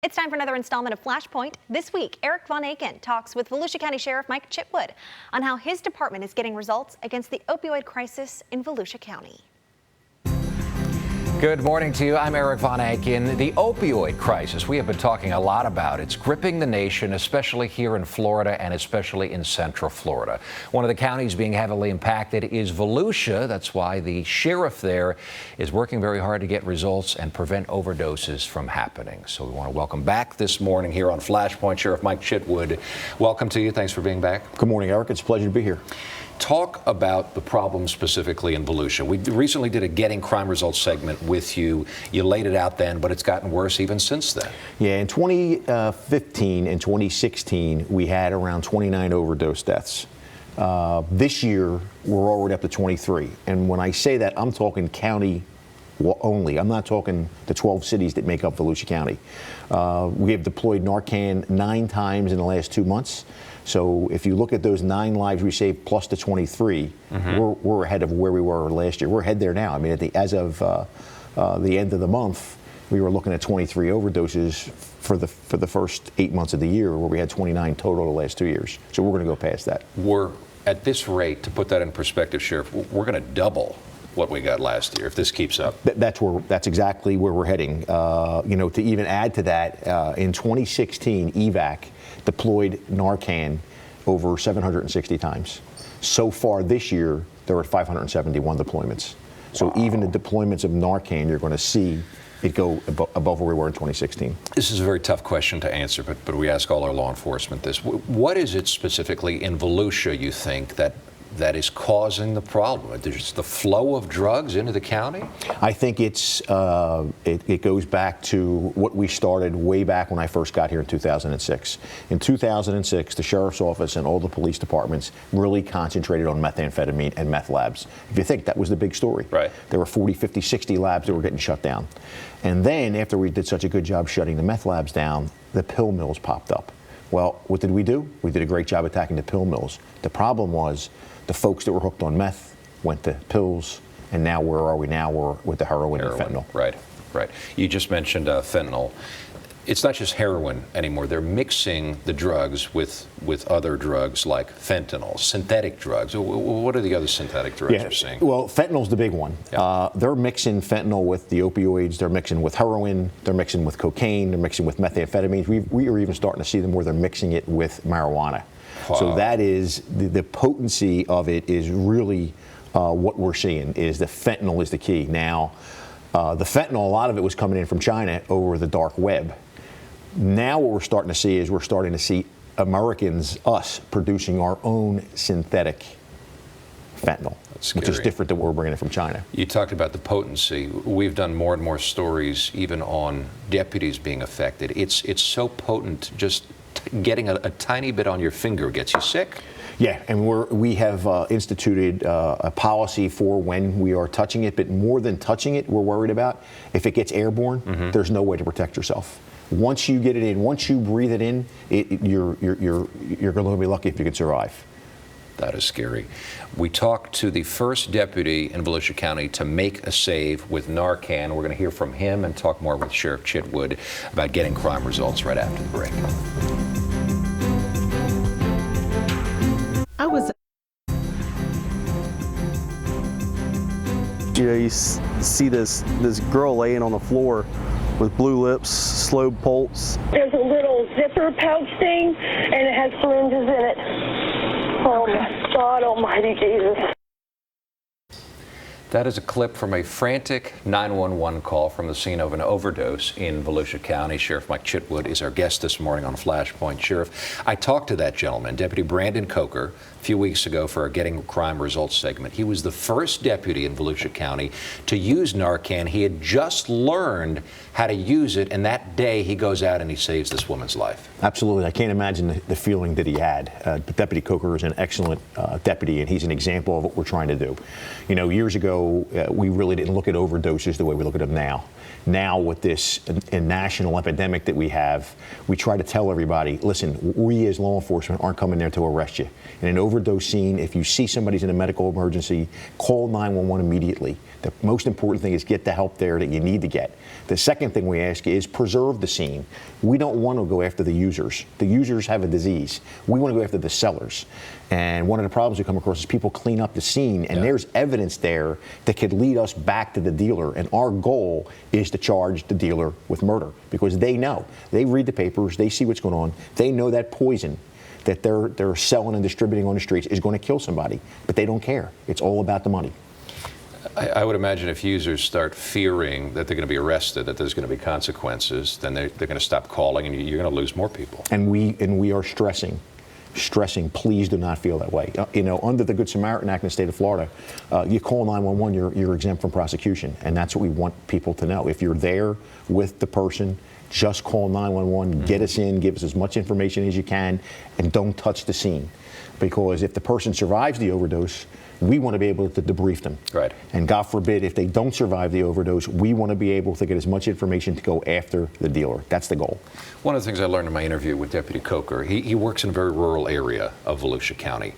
It's time for another installment of Flashpoint. This week, Erik Von Ancken talks with Volusia County Sheriff Mike Chitwood on how his department is getting results against the opioid crisis in Volusia County. Good morning to you. I'm Erik Von Ancken. The opioid crisis we have been talking a lot about. It's gripping the nation, especially here in Florida and especially in Central Florida. One of the counties being heavily impacted is Volusia. That's why the sheriff there is working very hard to get results and prevent overdoses from happening. So we want to welcome back this morning here on Flashpoint Sheriff Mike Chitwood. Welcome to you. Thanks for being back. Good morning, Erik. It's a pleasure to be here. Talk about the problem specifically in Volusia. We recently did a Getting Crime Results segment with you. You laid it out then, but it's gotten worse even since then. Yeah, in 2015 and 2016, we had around 29 overdose deaths. This year, we're already up to 23. And when I say that, I'm talking county only. I'm not talking the 12 cities that make up Volusia County. We have deployed Narcan 9 times in the last 2 months. So if you look at those 9 lives we saved plus the 23, we're ahead of where we were last year. We're ahead there now. I mean, as of the end of the month, we were looking at 23 overdoses for the first 8 months of the year, where we had 29 total the last 2 years. So we're going to go past that. We're at this rate, to put that in perspective, Sheriff, we're going to double what we got last year if this keeps up. That's exactly where we're heading. To even add to that, in 2016, EVAC deployed Narcan over 760 times. So far this year, there are 571 deployments. So wow. Even the deployments of Narcan, you're going to see it go above where we were in 2016. This is a very tough question to answer, but we ask all our law enforcement this. What is it specifically in Volusia, you think, that is causing the problem? There's the flow of drugs into the county? I think it goes back to what we started way back when I first got here in 2006. In 2006, the sheriff's office and all the police departments really concentrated on methamphetamine and meth labs. If you think, that was the big story. Right. There were 40, 50, 60 labs that were getting shut down. And then after we did such a good job shutting the meth labs down, the pill mills popped up. Well, what did we do? We did a great job attacking the pill mills. The problem was the folks that were hooked on meth went to pills, and now where are we now? We're with the heroin and fentanyl. Right. You just mentioned fentanyl. It's not just heroin anymore. They're mixing the drugs with other drugs like fentanyl, synthetic drugs. What are the other synthetic drugs you're seeing? Well, fentanyl's the big one. Yeah. They're mixing fentanyl with the opioids. They're mixing with heroin. They're mixing with cocaine. They're mixing with methamphetamines. We are even starting to see them where they're mixing it with marijuana. Wow. So that is the potency of it is really what we're seeing. Is the fentanyl is the key. Now, the fentanyl, a lot of it was coming in from China over the dark web. Now what we're starting to see Americans, us, producing our own synthetic fentanyl, which is different than what we're bringing in from China. You talked about the potency. We've done more and more stories even on deputies being affected. It's so potent, just getting a tiny bit on your finger gets you sick. Yeah, and we have instituted a policy for when we are touching it, but more than touching it, we're worried about if it gets airborne, there's no way to protect yourself. Once you get it in, once you breathe it in, you're going to be lucky if you can survive. That is scary. We talked to the first deputy in Volusia County to make a save with Narcan. We're going to hear from him and talk more with Sheriff Chitwood about getting crime results right after the break. You see this girl laying on the floor with blue lips, slow pulse. There's a little zipper pouch thing, and it has syringes in it. Oh my God almighty Jesus. That is a clip from a frantic 911 call from the scene of an overdose in Volusia County. Sheriff Mike Chitwood is our guest this morning on Flashpoint. Sheriff, I talked to that gentleman, Deputy Brandon Coker, a few weeks ago for our Getting Crime Results segment. He was the first deputy in Volusia County to use Narcan. He had just learned how to use it, and that day he goes out and he saves this woman's life. Absolutely. I can't imagine the feeling that he had. Deputy Coker is an excellent deputy, and he's an example of what we're trying to do. You know, years ago, we really didn't look at overdoses the way we look at them now. Now, with this national epidemic that we have, we try to tell everybody, listen, we as law enforcement aren't coming there to arrest you. In an overdose scene, if you see somebody's in a medical emergency, call 911 immediately. The most important thing is get the help there that you need to get. The second thing we ask is preserve the scene. We don't want to go after the users. The users have a disease. We want to go after the sellers. And one of the problems we come across is people clean up the scene, and there's evidence there that could lead us back to the dealer. And our goal is to charge the dealer with murder, because they know. They read the papers. They see what's going on. They know that poison that they're selling and distributing on the streets is going to kill somebody, but they don't care. It's all about the money. I would imagine if users start fearing that they're going to be arrested, that there's going to be consequences, then they're going to stop calling, and you're going to lose more people. And we are stressing, please do not feel that way. Under the Good Samaritan Act in the state of Florida, you call 911, you're exempt from prosecution. And that's what we want people to know. If you're there with the person, just call 911, get us in, give us as much information as you can, and don't touch the scene. Because if the person survives the overdose, we want to be able to debrief them. Right. And God forbid, if they don't survive the overdose, we want to be able to get as much information to go after the dealer. That's the goal. One of the things I learned in my interview with Deputy Coker, he works in a very rural area of Volusia County.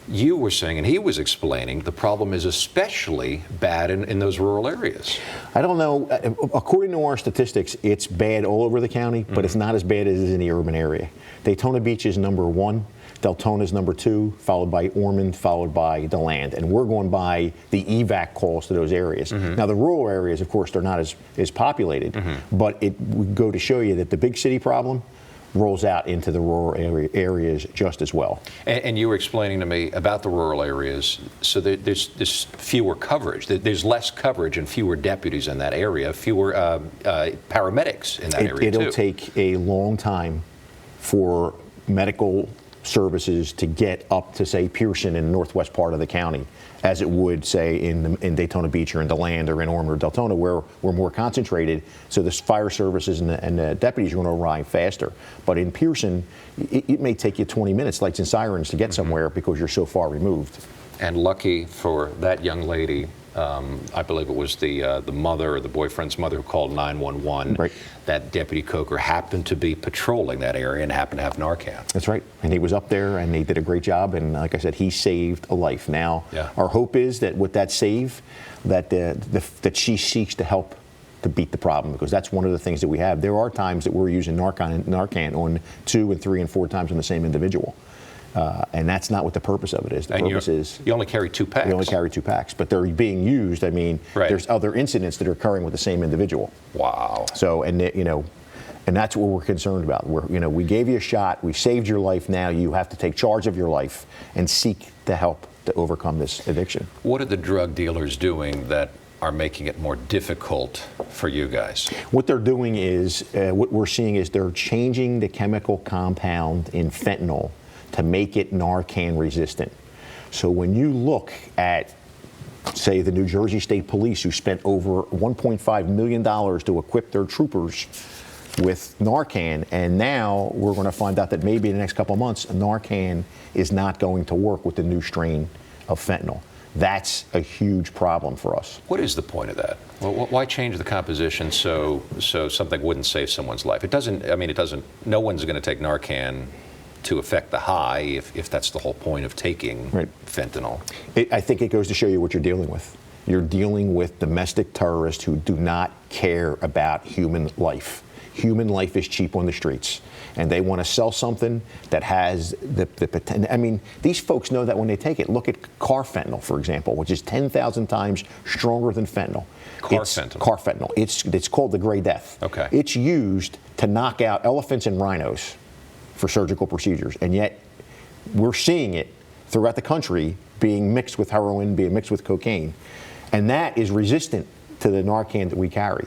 You were saying, and he was explaining, the problem is especially bad in those rural areas. I don't know. According to our statistics, it's bad all over the county, but it's not as bad as it is in the urban area. Daytona Beach is number 1. Deltona is number 2, followed by Ormond, followed by DeLand. And we're going by the evac calls to those areas. Now, the rural areas, of course, they're not as populated, but it would go to show you that the big city problem rolls out into the rural areas just as well. And you were explaining to me about the rural areas, so there's fewer coverage. There's less coverage and fewer deputies in that area, fewer paramedics in that area, It'll take a long time for medical services to get up to, say, Pearson in the northwest part of the county, as it would, say, in Daytona Beach or in DeLand or in Ormond or Deltona, where we're more concentrated. So the fire services and the deputies are going to arrive faster. But in Pearson, it may take you 20 minutes, lights and sirens, to get somewhere because you're so far removed. And lucky for that young lady, I believe it was the mother or the boyfriend's mother who called 911. Right. That Deputy Coker happened to be patrolling that area and happened to have Narcan. That's right. And he was up there, and he did a great job. And like I said, he saved a life. Now, our hope is that with that save, that she seeks to help to beat the problem, because that's one of the things that we have. There are times that we're using Narcan on 2 and 3 and 4 times on the same individual. And that's not what the purpose of it is. The purpose is you only carry 2 packs. You only carry 2 packs, but they're being used. I mean, there's other incidents that are occurring with the same individual. Wow. So, and that's what we're concerned about. We gave you a shot. We saved your life. Now you have to take charge of your life and seek to help to overcome this addiction. What are the drug dealers doing that are making it more difficult for you guys? What they're doing is, what we're seeing is they're changing the chemical compound in fentanyl to make it Narcan resistant. So when you look at, say, the New Jersey State Police, who spent over $1.5 million to equip their troopers with Narcan, and now we're going to find out that maybe in the next couple of months, Narcan is not going to work with the new strain of fentanyl. That's a huge problem for us. What is the point of that? Well, why change the composition so something wouldn't save someone's life? It doesn't. No one's going to take Narcan to affect the high if that's the whole point of taking fentanyl. I think it goes to show you what you're dealing with. You're dealing with domestic terrorists who do not care about human life. Human life is cheap on the streets, and they want to sell something that has the potential. I mean, these folks know that when they take it. Look at carfentanil, for example, which is 10,000 times stronger than fentanyl. Carfentanil. It's called the Gray Death. Okay. It's used to knock out elephants and rhinos for surgical procedures, and yet we're seeing it throughout the country being mixed with heroin, being mixed with cocaine, and that is resistant to the Narcan that we carry.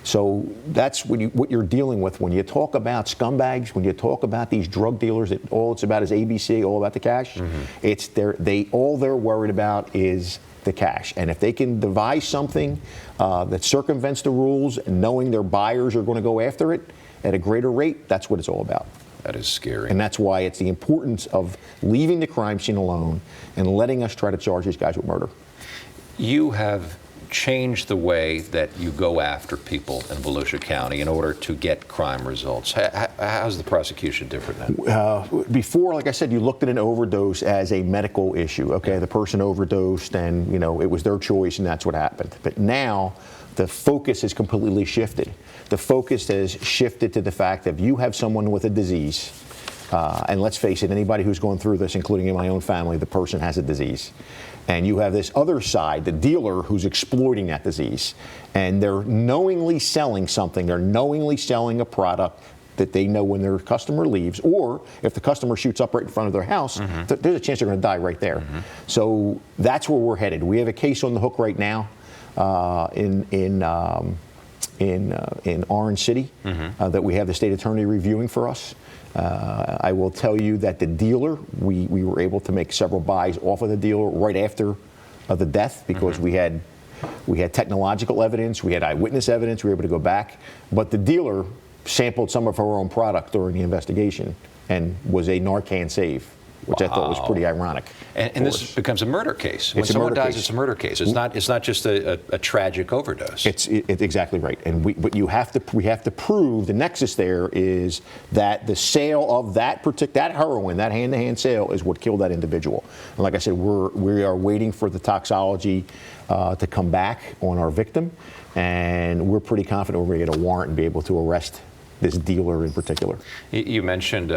So that's what you're dealing with when you talk about scumbags, when you talk about these drug dealers that all it's about is ABC, all about the cash. It's all they're worried about is the cash, and if they can devise something that circumvents the rules, knowing their buyers are going to go after it at a greater rate, that's what it's all about. That is scary. And that's why it's the importance of leaving the crime scene alone and letting us try to charge these guys with murder. You have changed the way that you go after people in Volusia County in order to get crime results? How's the prosecution different now? Before, like I said, you looked at an overdose as a medical issue. Okay, the person overdosed, and it was their choice, and that's what happened. But now, the focus has completely shifted. The focus has shifted to the fact that if you have someone with a disease, and let's face it, anybody who's going through this, including in my own family, the person has a disease. And you have this other side, the dealer, who's exploiting that disease. And they're knowingly selling something. They're knowingly selling a product that they know when their customer leaves, or if the customer shoots up right in front of their house, there's a chance they're going to die right there. So that's where we're headed. We have a case on the hook right now in Orange City that we have the state attorney reviewing for us. I will tell you that the dealer, we were able to make several buys off of the dealer right after the death because we had technological evidence, we had eyewitness evidence, we were able to go back. But the dealer sampled some of her own product during the investigation and was a Narcan save, which I thought was pretty ironic. And this becomes a murder case. When someone dies, it's a murder case. It's not just a tragic overdose. It's exactly right. And we have to prove the nexus there is that the sale of that heroin, that hand-to-hand sale, is what killed that individual. And like I said, we are waiting for the toxology to come back on our victim, and we're pretty confident we're going to get a warrant and be able to arrest this dealer in particular. You mentioned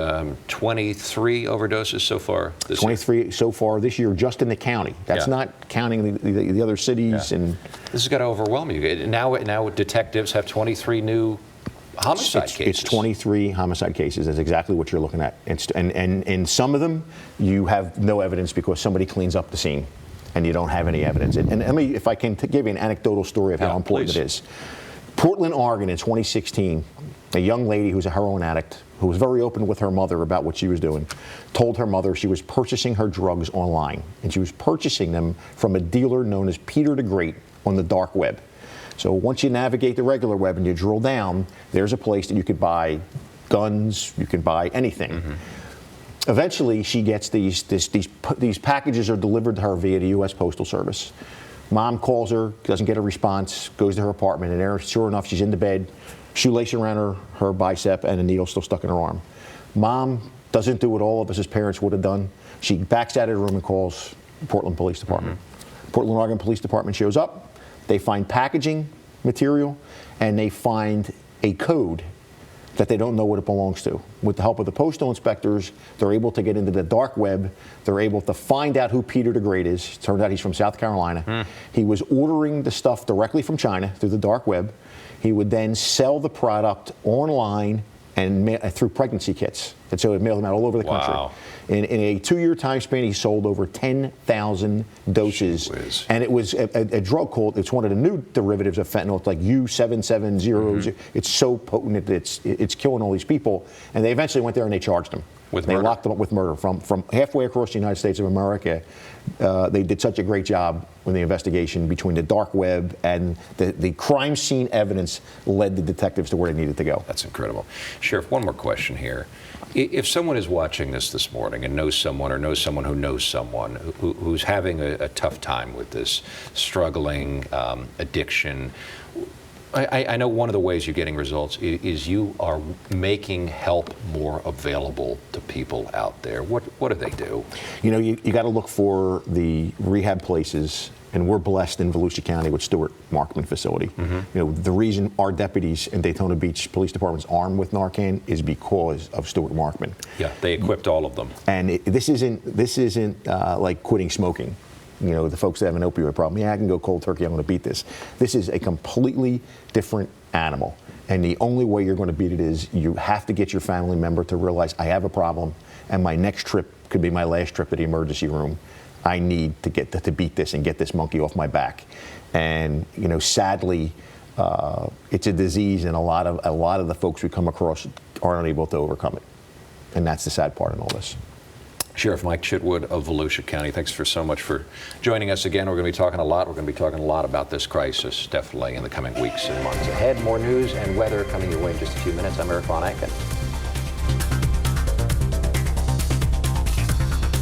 23 overdoses so far this 23 year. So far this year, just in the county. That's not counting the other cities. Yeah. And this has got to overwhelm you. Now detectives have 23 new homicide cases. It's 23 homicide cases. That's exactly what you're looking at. And some of them, you have no evidence because somebody cleans up the scene, and you don't have any evidence. And let me, if I can give you an anecdotal story of how important it is. Portland, Oregon, in 2016. A young lady who's a heroin addict, who was very open with her mother about what she was doing, told her mother she was purchasing her drugs online. And she was purchasing them from a dealer known as Peter the Great on the dark web. So once you navigate the regular web and you drill down, there's a place that you could buy guns, you can buy anything. Eventually, she gets these packages are delivered to her via the U.S. Postal Service. Mom calls her, doesn't get a response, goes to her apartment, and there, sure enough, she's in the bed, shoelace around her bicep, and a needle still stuck in her arm. Mom doesn't do what all of us as parents would have done. She backs out of the room and calls Portland Police Department. Portland, Oregon Police Department shows up. They find packaging material, and they find a code that they don't know what it belongs to. With the help of the postal inspectors, they're able to get into the dark web. They're able to find out who Peter the Great is. Turns out he's from South Carolina. He was ordering the stuff directly from China through the dark web. He would then sell the product online and through pregnancy kits. And so it mailed them out all over the country. In a 2-year time span, he sold over 10,000 doses. And it was a drug called, it's one of the new derivatives of fentanyl. It's like U770. It's so potent that it's killing all these people. And they eventually went there and they charged him. They locked them up with murder. From halfway across the United States of America, they did such a great job with the investigation between the dark web and the crime scene evidence led the detectives to where they needed to go. That's incredible. Sheriff, one more question here. If someone is watching this morning and knows someone or knows someone who knows someone who's having a tough time with this, struggling, addiction, I know one of the ways you're getting results is you are making help more available to people out there. What do they do? You got to look for the rehab places, and we're blessed in Volusia County with Stewart Markman facility. The reason our deputies in Daytona Beach Police Department's armed with Narcan is because of Stewart Markman. Yeah, they equipped all of them. And this isn't like quitting smoking. The folks that have an opioid problem, I can go cold turkey, I'm going to beat this. This is a completely different animal. And the only way you're going to beat it is you have to get your family member to realize I have a problem and my next trip could be my last trip to the emergency room. I need to get to beat this and get this monkey off my back. And sadly, it's a disease, and a lot of the folks we come across are unable to overcome it. And that's the sad part in all this. Sheriff Mike Chitwood of Volusia County, thanks so much for joining us again. We're going to be talking a lot. We're going to be talking a lot about this crisis, definitely in the coming weeks and months ahead. More news and weather coming your way in just a few minutes. I'm Erik Von Ancken.